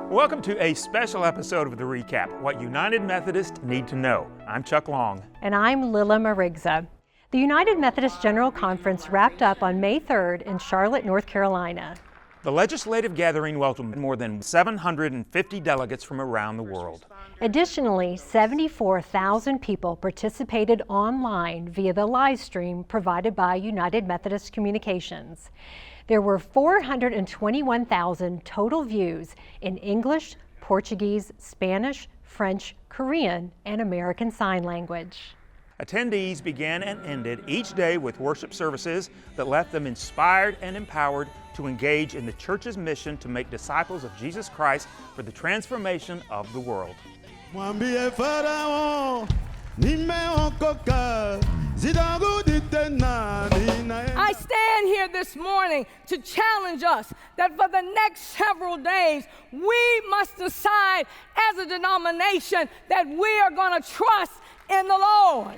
Welcome to a special episode of The Recap, What United Methodists Need to Know. I'm Chuck Long. And I'm Lila Marigza. The United Methodist General Conference wrapped up on May 3rd in Charlotte, North Carolina. The legislative gathering welcomed more than 750 delegates from around the world. Additionally, 74,000 people participated online via the live stream provided by United Methodist Communications. There were 421,000 total views in English, Portuguese, Spanish, French, Korean, and American Sign Language. Attendees began and ended each day with worship services that left them inspired and empowered to engage in the church's mission to make disciples of Jesus Christ for the transformation of the world. I stand here this morning to challenge us that for the next several days, we must decide as a denomination that we are going to trust in the Lord.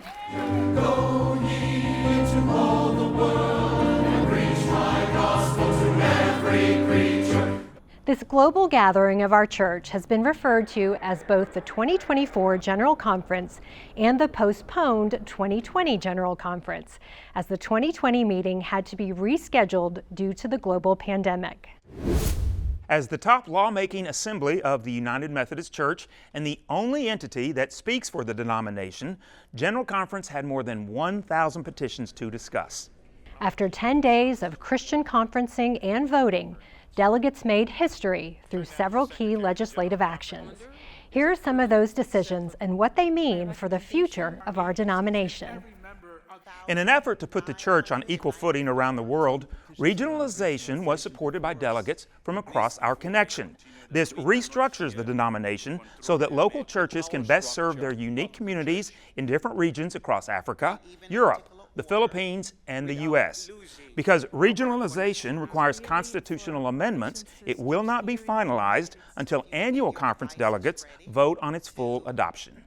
Go ye into all the world and preach my gospel to every creature. This global gathering of our church has been referred to as both the 2024 General Conference and the postponed 2020 General Conference, as the 2020 meeting had to be rescheduled due to the global pandemic. As the top lawmaking assembly of the United Methodist Church and the only entity that speaks for the denomination, General Conference had more than 1,000 petitions to discuss. After 10 days of Christian conferencing and voting, delegates made history through several key legislative actions. Here are some of those decisions and what they mean for the future of our denomination. In an effort to put the church on equal footing around the world, regionalization was supported by delegates from across our connection. This restructures the denomination so that local churches can best serve their unique communities in different regions across Africa, Europe, the Philippines, and the U.S. Because regionalization requires constitutional amendments, it will not be finalized until annual conference delegates vote on its full adoption.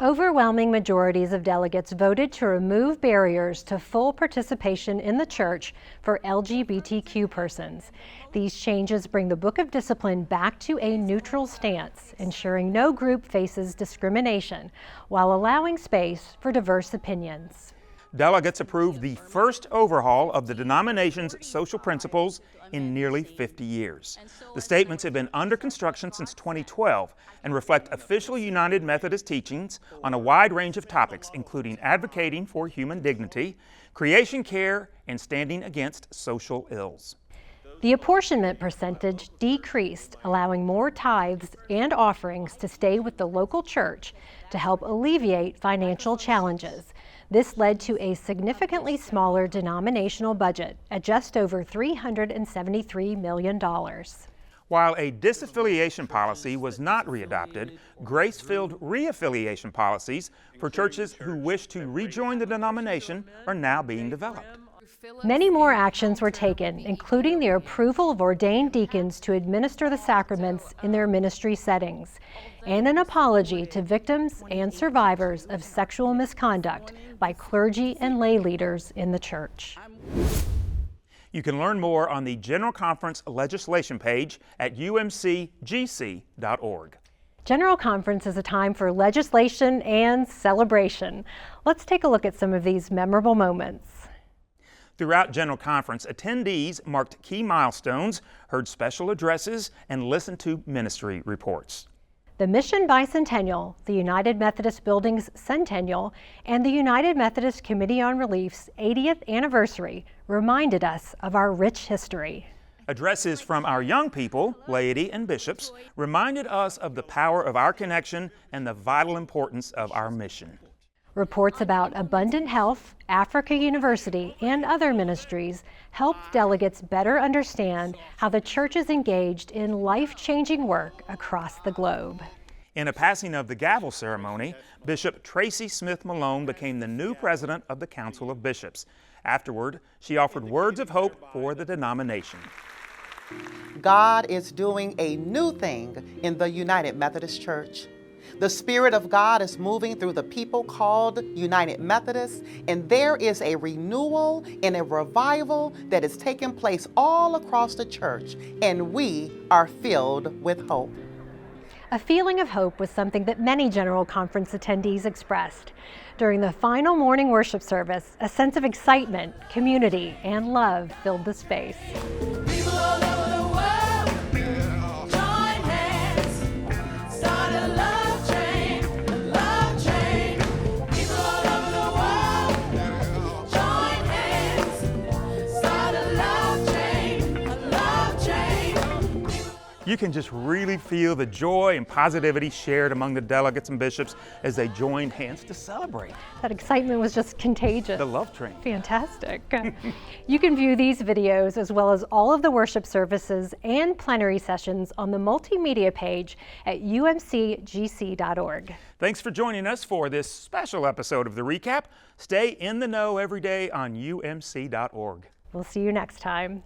Overwhelming majorities of delegates voted to remove barriers to full participation in the church for LGBTQ persons. These changes bring the Book of Discipline back to a neutral stance, ensuring no group faces discrimination, while allowing space for diverse opinions. Delegates approved the first overhaul of the denomination's social principles in nearly 50 years. The statements have been under construction since 2012 and reflect official United Methodist teachings on a wide range of topics, including advocating for human dignity, creation care, and standing against social ills. The apportionment percentage decreased, allowing more tithes and offerings to stay with the local church to help alleviate financial challenges. This led to a significantly smaller denominational budget at just over $373 million. While a disaffiliation policy was not readopted, grace-filled reaffiliation policies for churches who wish to rejoin the denomination are now being developed. Many more actions were taken, including the approval of ordained deacons to administer the sacraments in their ministry settings, and an apology to victims and survivors of sexual misconduct by clergy and lay leaders in the church. You can learn more on the General Conference legislation page at umcgc.org. General Conference is a time for legislation and celebration. Let's take a look at some of these memorable moments. Throughout General Conference, attendees marked key milestones, heard special addresses, and listened to ministry reports. The Mission Bicentennial, the United Methodist Building's Centennial, and the United Methodist Committee on Relief's 80th anniversary reminded us of our rich history. Addresses from our young people, laity, and bishops reminded us of the power of our connection and the vital importance of our mission. Reports about Abundant Health, Africa University, and other ministries helped delegates better understand how the church is engaged in life-changing work across the globe. In a passing of the gavel ceremony, Bishop Tracy Smith Malone became the new president of the Council of Bishops. Afterward, she offered words of hope for the denomination. God is doing a new thing in the United Methodist Church. The Spirit of God is moving through the people called United Methodists, and there is a renewal and a revival that is taking place all across the church, and we are filled with hope. A feeling of hope was something that many General Conference attendees expressed. During the final morning worship service, a sense of excitement, community, and love filled the space. People all over the world, join hands, start a love train, a love train. People all over the world, join hands, start a love train, a love train. You can just really feel the joy and positivity shared among the delegates and bishops as they joined hands to celebrate. That excitement was just contagious. The love train. Fantastic. You can view these videos as well as all of the worship services and plenary sessions on the multimedia page at umcgc.org. Thanks for joining us for this special episode of The Recap. Stay in the know every day on umc.org. We'll see you next time.